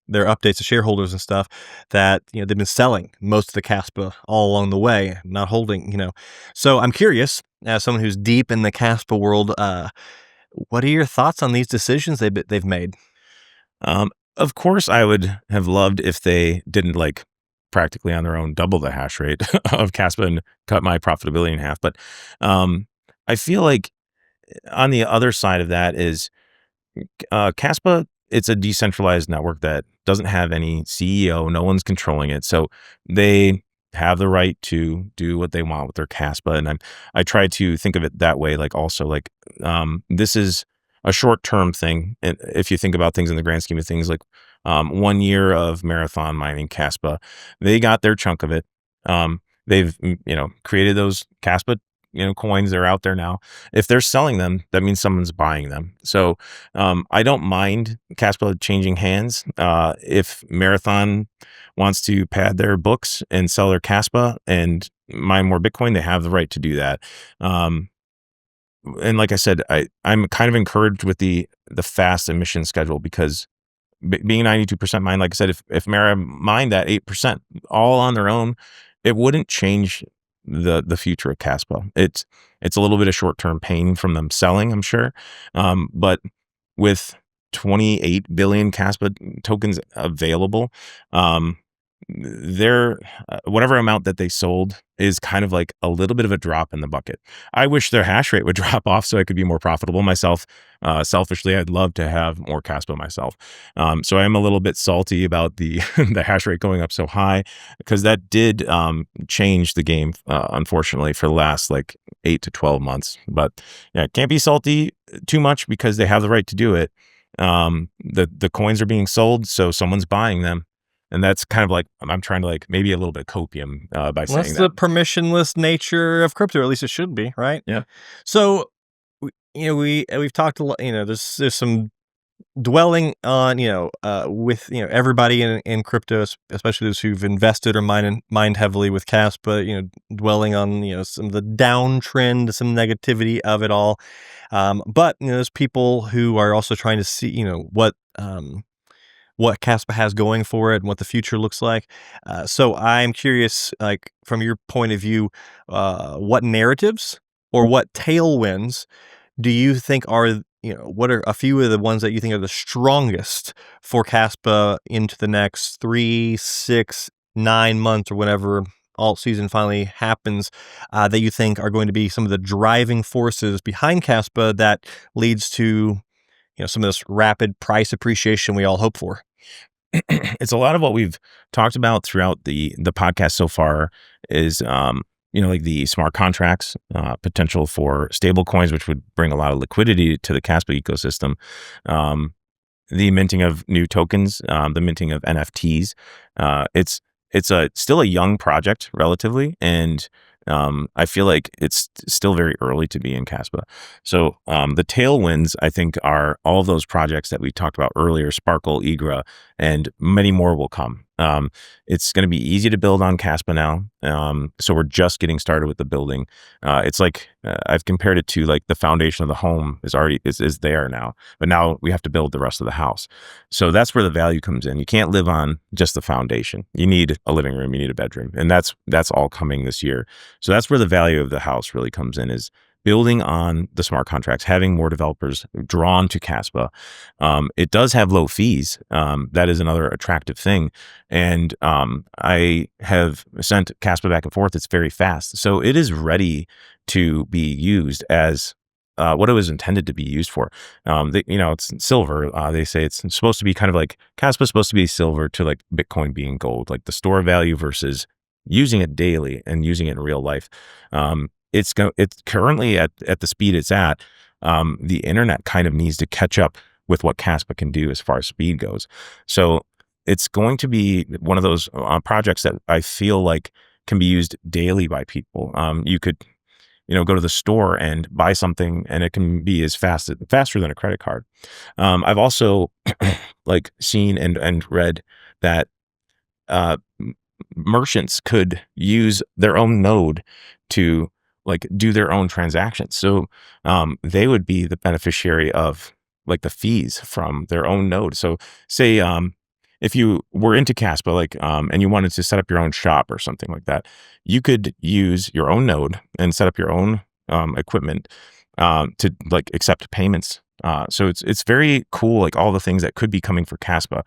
updates to shareholders and stuff that they've been selling most of the Caspa all along the way, not holding. So I'm curious, as someone who's deep in the Caspa world, what are your thoughts on these decisions they've made? Um, of course, I would have loved if they didn't, like, practically on their own double the hash rate of Caspa and cut my profitability in half. But I feel like on the other side of that is Caspa. It's a decentralized network that doesn't have any CEO. No one's controlling it, so they have the right to do what they want with their Caspa. And I try to think of it that way. Like, also, like, this is a short term thing. And if you think about things in the grand scheme of things, like 1 year of marathon mining Caspa, they got their chunk of it. They've created those Caspa coins. They're out there now. If they're selling them, that means someone's buying them. So I don't mind Caspa changing hands. If Marathon wants to pad their books and sell their Caspa and mine more Bitcoin, they have the right to do that. And like I said, I'm kind of encouraged with the fast emission schedule, because being 92% mined, like I said, if Mara mined that 8% all on their own, it wouldn't change the future of Caspa. It's a little bit of short term pain from them selling, I'm sure, but with 28 billion Caspa tokens available, their whatever amount that they sold is kind of like a little bit of a drop in the bucket. I wish their hash rate would drop off so I could be more profitable myself. Selfishly, I'd love to have more Caspa myself. So I am a little bit salty about the the hash rate going up so high, because that did change the game, unfortunately, for the last like 8 to 12 months. But yeah, can't be salty too much because they have the right to do it. The coins are being sold, so someone's buying them. And that's kind of like, I'm trying to, like, maybe a little bit of copium by Well, that's saying the that. permissionless nature of crypto, or at least it should be, right? Yeah. So, we've talked a lot. There's some dwelling on with everybody in crypto, especially those who've invested or mined heavily with Caspa. Dwelling on some of the downtrend, some negativity of it all. But there's people who are also trying to see what Caspa has going for it and what the future looks like. So I'm curious, like, from your point of view, what narratives or what tailwinds do you think are, what are a few of the ones that you think are the strongest for Caspa into the next 3, 6, 9 months, or whenever alt season finally happens, that you think are going to be some of the driving forces behind Caspa that leads to, some of this rapid price appreciation we all hope for? it's a lot of what we've talked about throughout the podcast so far is like the smart contracts, potential for stable coins, which would bring a lot of liquidity to the Caspa ecosystem. Um, the minting of new tokens, the minting of NFTs. It's still a young project relatively, and I feel like it's still very early to be in Caspa. So the tailwinds, I think, are all of those projects that we talked about earlier: Sparkle, Egra, and many more will come. It's going to be easy to build on Caspa now. So we're just getting started with the building. It's like I've compared it to like the foundation of the home is there now, but now we have to build the rest of the house. So that's where the value comes in. You can't live on just the foundation. You need a living room, you need a bedroom, and that's all coming this year. So that's where the value of the house really comes in, is building on the smart contracts, having more developers drawn to Caspa. It does have low fees. That is another attractive thing. And I have sent Caspa back and forth. It's very fast. So it is ready to be used as what it was intended to be used for. It's silver. They say it's supposed to be kind of like Caspa is supposed to be silver to like Bitcoin being gold, like the store value versus using it daily and using it in real life. It's currently at the speed it's at. The internet kind of needs to catch up with what Caspa can do as far as speed goes. So it's going to be one of those projects that I feel like can be used daily by people. You could, go to the store and buy something, and it can be as faster than a credit card. I've also like seen and read that merchants could use their own node to like do their own transactions. So they would be the beneficiary of like the fees from their own node. So say if you were into Caspa, like and you wanted to set up your own shop or something like that, you could use your own node and set up your own equipment to like accept payments. So it's very cool, like all the things that could be coming for Caspa.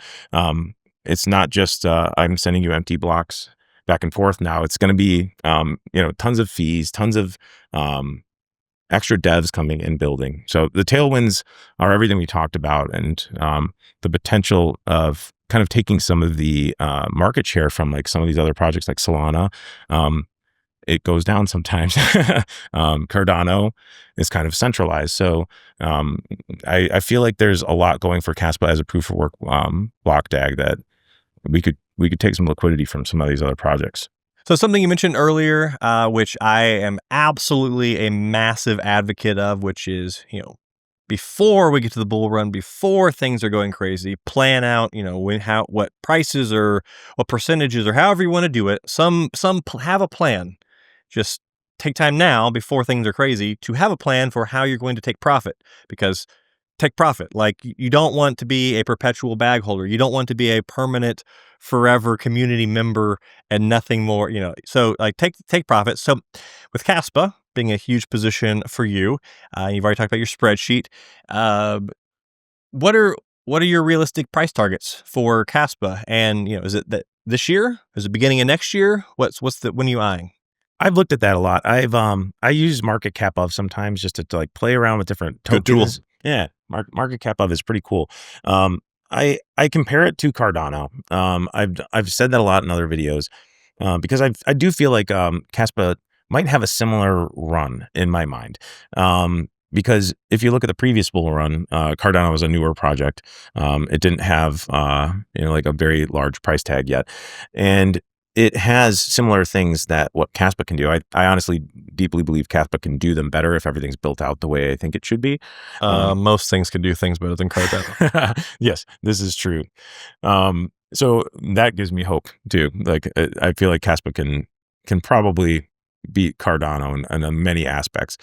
It's not just I'm sending you empty blocks back and forth now. It's going to be tons of fees, tons of extra devs coming and building. So the tailwinds are everything we talked about, and the potential of kind of taking some of the market share from like some of these other projects like Solana. It goes down sometimes. Cardano is kind of centralized. So I feel like there's a lot going for Caspa as a proof of work block DAG that we could take some liquidity from some of these other projects. So something you mentioned earlier, which I am absolutely a massive advocate of, which is, before we get to the bull run, before things are going crazy, plan out, what prices or what percentages or however you want to do it. Some have a plan. Just take time now before things are crazy to have a plan for how you're going to take profit, because take profit. Like, you don't want to be a perpetual bag holder. You don't want to be a permanent, forever community member and nothing more, So like take profit. So with Caspa being a huge position for you, you've already talked about your spreadsheet. What are your realistic price targets for Caspa? And is it that this year? Is it beginning of next year? When are you eyeing? I've looked at that a lot. I use market cap of sometimes just to like play around with different tokens. Good tool. Yeah, market cap of is pretty cool. I compare it to Cardano. I've said that a lot in other videos because I do feel like Caspa might have a similar run in my mind. Because if you look at the previous bull run, Cardano was a newer project. It didn't have like a very large price tag yet, and it has similar things that what Caspa can do. I honestly deeply believe Caspa can do them better if everything's built out the way I think it should be. Most things can do things better than Cardano. Yes, this is true. So that gives me hope too. Like I feel like Caspa can probably beat Cardano in many aspects.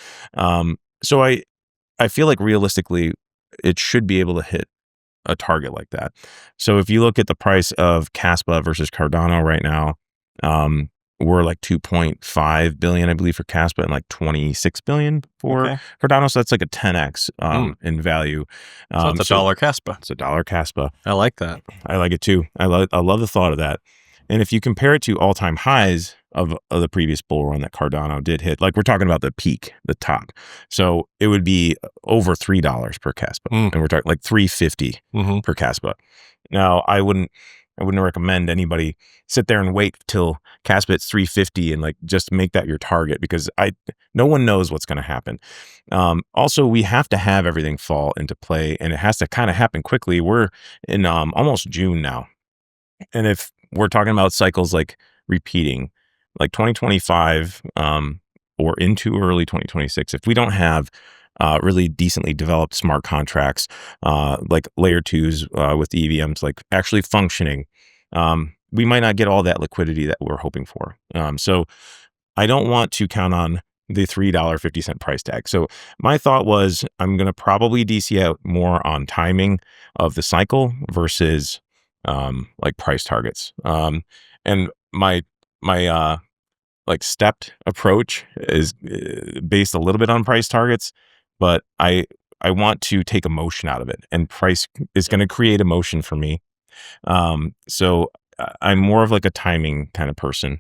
So I feel like realistically it should be able to hit a target like that. So if you look at the price of Caspa versus Cardano right now, we're like 2.5 billion, I believe, for Caspa and like 26 billion for Cardano. So that's like a 10x in value. So it's $1 Caspa. It's $1 Caspa. I like that. I like it too. I love the thought of that. And if you compare it to all-time highs of the previous bull run that Cardano did hit, like we're talking about the peak, the top. So it would be over $3 per Caspa. And we're talking like $3.50 per Caspa. Now, I wouldn't recommend anybody sit there and wait till Caspa hits 350 and like just make that your target, because no one knows what's going to happen. Also, we have to have everything fall into play, and it has to kind of happen quickly. We're in almost June now, and if we're talking about cycles like repeating, like 2025 or into early 2026, if we don't have really decently developed smart contracts, like layer twos with the EVMs, like actually functioning, we might not get all that liquidity that we're hoping for. So I don't want to count on the $3.50 price tag. So my thought was I'm going to probably DC out more on timing of the cycle versus like price targets. And my like stepped approach is based a little bit on price targets, but I want to take emotion out of it, and price is going to create emotion for me. So I'm more of like a timing kind of person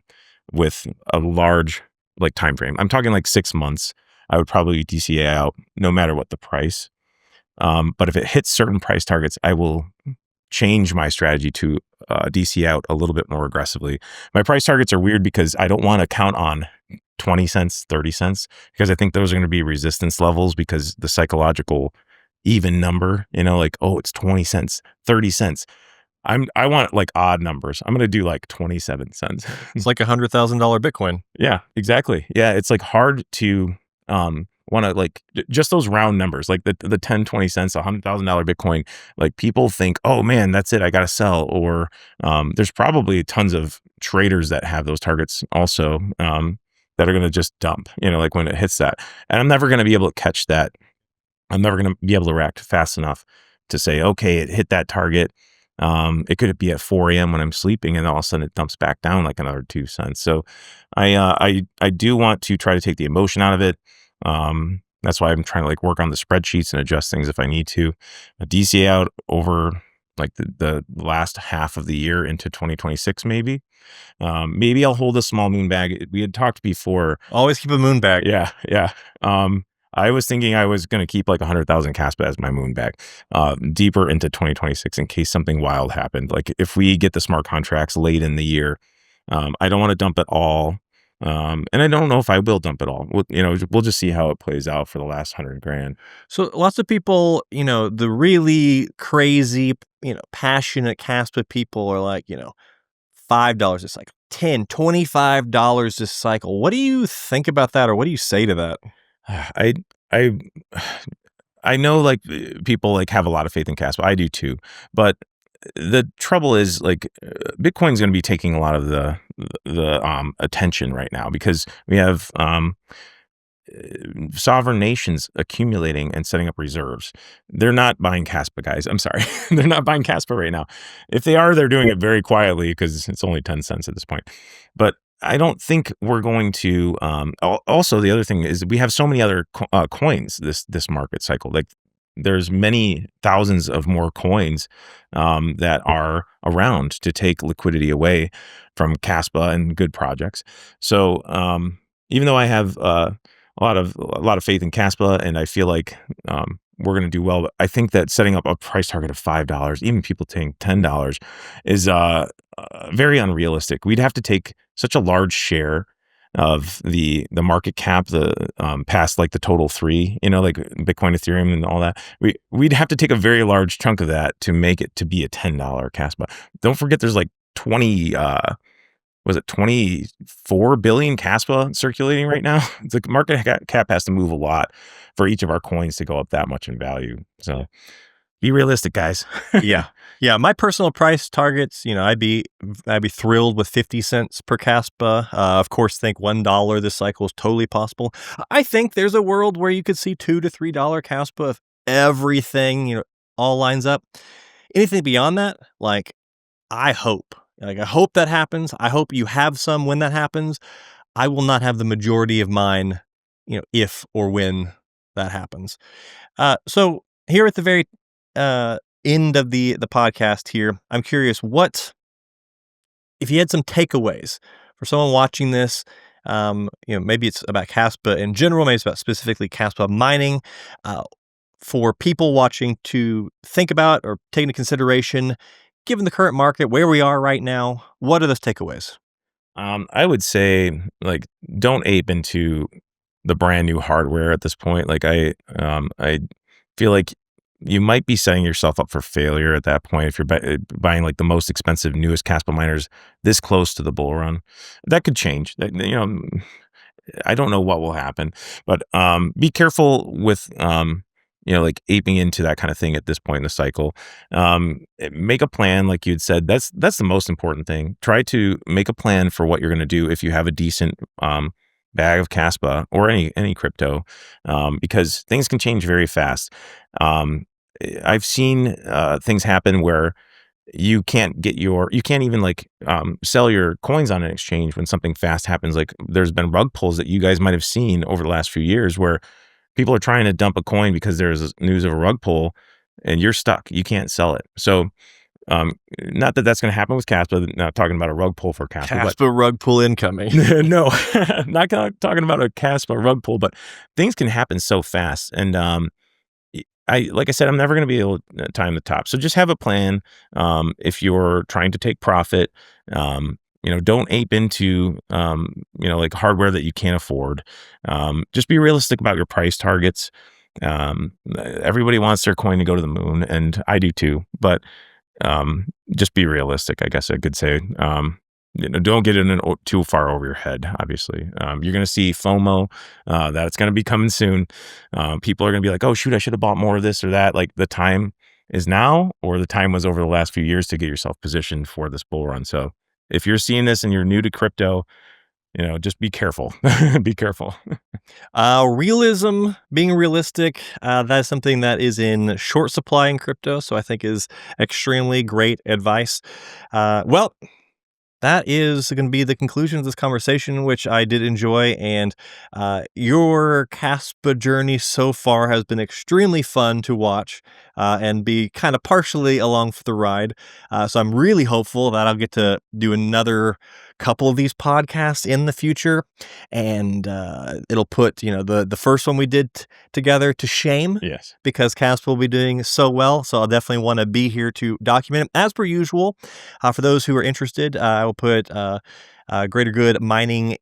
with a large like time frame. I'm talking like 6 months. I would probably DCA out no matter what the price. But if it hits certain price targets, I will change my strategy to DC out a little bit more aggressively. My price targets are weird because I don't want to count on 20 cents, 30 cents, because I think those are going to be resistance levels, because the psychological even number, like, oh, it's 20 cents, 30 cents. I want like odd numbers. I'm going to do like 27 cents. It's like $100,000 Bitcoin. Yeah, exactly. Yeah, it's like hard to want to like just those round numbers, like the 10, 20 cents, $100,000 Bitcoin. Like people think, oh man, that's it, I got to sell. Or there's probably tons of traders that have those targets also, that are going to just dump, like when it hits that. And I'm never going to be able to catch that. I'm never going to be able to react fast enough to say, okay, it hit that target. It could be at 4 a.m. when I'm sleeping, and all of a sudden it dumps back down like another 2 cents. So I do want to try to take the emotion out of it. That's why I'm trying to like work on the spreadsheets and adjust things if I need to. DC out over like the last half of the year into 2026, maybe. Maybe I'll hold a small moon bag. We had talked before. Always keep a moon bag. Yeah, yeah. I was thinking I was going to keep like 100,000 Caspa as my moon bag, deeper into 2026 in case something wild happened. Like if we get the smart contracts late in the year, I don't want to dump it all. And I don't know if I will dump it all. We'll just see how it plays out for the last 100 grand. So lots of people, the really crazy, passionate Caspa people are like, $5 a cycle, $10, $25 a cycle. What do you think about that, or what do you say to that? I I I know like people like have a lot of faith in Caspa. I do too. But the trouble is like Bitcoin's going to be taking a lot of the attention right now, because we have sovereign nations accumulating and setting up reserves. They're not buying Caspa, guys. I'm sorry. They're not buying Caspa right now. If they are, they're doing it very quietly because it's only 10 cents at this point. But I don't think we're going to. Also, the other thing is we have so many other coins this market cycle. Like there's many thousands of more coins that are around to take liquidity away from Caspa and good projects. So even though I have a lot of faith in Caspa, and I feel like we're going to do well, but I think that setting up a price target of $5, even people taking $10, is very unrealistic. We'd have to take such a large share of the market cap, the past like the total three, like Bitcoin, Ethereum, and all that. We'd have to take a very large chunk of that to make it to be a $10 Caspa. Don't forget, there's like 24 billion Caspa circulating right now? The market cap has to move a lot for each of our coins to go up that much in value. So be realistic, guys. Yeah. My personal price targets, I'd be thrilled with 50 cents per Caspa. Of course, think $1 this cycle is totally possible. I think there's a world where you could see $2 to $3 Caspa if everything, all lines up. Anything beyond that, like, I hope that happens. I hope you have some when that happens. I will not have the majority of mine, if or when that happens. So here at the very end of the podcast here, I'm curious, if you had some takeaways for someone watching this, maybe it's about Caspa in general, maybe it's about specifically Caspa mining, for people watching to think about or take into consideration given the current market, where we are right now, what are those takeaways? I would say, like, don't ape into the brand new hardware at this point. Like, I feel like you might be setting yourself up for failure at that point if you're buying like the most expensive, newest Caspa miners this close to the bull run. That could change. I don't know what will happen, but be careful with like aping into that kind of thing at this point in the cycle. Make a plan, like you'd said. That's the most important thing. Try to make a plan for what you're going to do if you have a decent bag of Caspa or any crypto, because things can change very fast. Um, I've seen things happen where you can't even like sell your coins on an exchange when something fast happens. Like there's been rug pulls that you guys might have seen over the last few years where people are trying to dump a coin because there's news of a rug pull and you're stuck, you can't sell it. So not that that's going to happen with Caspa, not talking about a rug pull for Caspa, but Caspa rug pull incoming. no, not talking about a Caspa rug pull, but things can happen so fast. And like I said, I'm never going to be able to time the top. So just have a plan. If you're trying to take profit, don't ape into, like hardware that you can't afford. Just be realistic about your price targets. Everybody wants their coin to go to the moon, and I do too. But just be realistic, I guess I could say. Don't get in too far over your head, obviously. You're going to see FOMO, that's going to be coming soon. People are going to be like, oh, shoot, I should have bought more of this or that. Like the time is now, or the time was over the last few years to get yourself positioned for this bull run. So if you're seeing this and you're new to crypto, just be careful. Be careful. Realism, being realistic, that is something that is in short supply in crypto. So I think is extremely great advice. Well, that is going to be the conclusion of this conversation, which I did enjoy. And your Caspa journey so far has been extremely fun to watch and be kind of partially along for the ride. So I'm really hopeful that I'll get to do another couple of these podcasts in the future, and it'll put the first one we did together to shame. Yes. Because Caspa will be doing so well. So I'll definitely want to be here to document it. As per usual, for those who are interested, I will put Greater Good Mining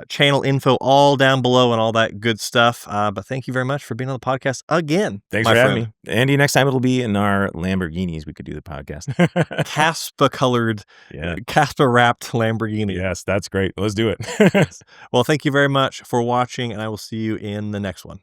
channel info all down below and all that good stuff. But thank you very much for being on the podcast again. Thanks for having me. Andy, next time it'll be in our Lamborghinis. We could do the podcast. Caspa colored, Caspa wrapped Lamborghini. Yes, that's great. Let's do it. Well, thank you very much for watching, and I will see you in the next one.